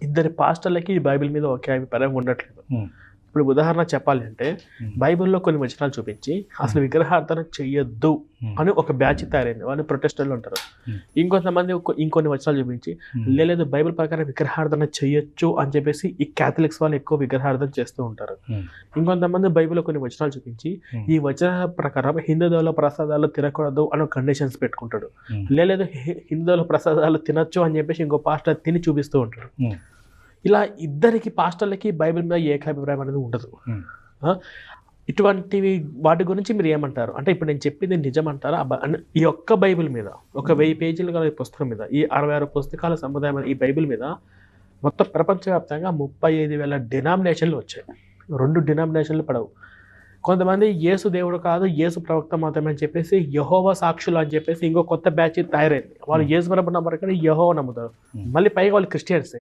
ఇద్దరి పాస్టర్లకి ఈ బైబిల్ మీద ఒకే అభిప్రాయం ఉండట్లేదు. ఇప్పుడు ఉదాహరణ చెప్పాలి అంటే బైబిల్లో కొన్ని వచనాలు చూపించి అసలు విగ్రహార్థన చెయ్యొద్దు అని ఒక బ్యాచ్ తయారైంది, వాళ్ళు ప్రొటెస్టర్లు ఉంటారు. ఇంకొంతమంది ఇంకొన్ని వచనాలు చూపించి లేదు బైబిల్ ప్రకారం విగ్రహార్థన చెయ్యొచ్చు అని చెప్పేసి ఈ క్యాథలిక్స్ వాళ్ళు ఎక్కువ విగ్రహార్థన చేస్తూ ఉంటారు. ఇంకొంతమంది బైబిల్లో కొన్ని వచనాలు చూపించి ఈ వచన ప్రకారం హిందూ ప్రసాదాలు తినకూడదు అని కండిషన్స్ పెట్టుకుంటాడు. లేదు హిందూ ప్రసాదాలు తినొచ్చు అని చెప్పేసి ఇంకో పాస్టర్ తిని చూపిస్తూ ఉంటాడు. ఇలా ఇద్దరికి పాస్టర్లకి బైబిల్ మీద ఏకాభిప్రాయం అనేది ఉండదు. ఇటువంటివి వాటి గురించి మీరు ఏమంటారు? అంటే ఇప్పుడు నేను చెప్పింది నిజం అంటారా? ఈ ఒక్క బైబిల్ మీద ఒక 1000 పేజీలు గల పుస్తకం మీద ఈ 66 పుస్తకాల సముదాయం ఈ బైబిల్ మీద మొత్తం ప్రపంచవ్యాప్తంగా 35,000 డినామినేషన్లు వచ్చాయి. 2 డినామినేషన్లు పడవు. కొంతమంది యేసు దేవుడు కాదు, యేసు ప్రవక్త మాత్రమే అని చెప్పేసి యెహోవా సాక్షులు అని చెప్పేసి ఇంకో కొత్త బ్యాచ్ తయారైంది. వాళ్ళు యేసు ప్రభు నమ్మరు కానీ యెహోవా నమ్ముతారు. మళ్ళీ పైగా వాళ్ళు క్రిస్టియన్స్.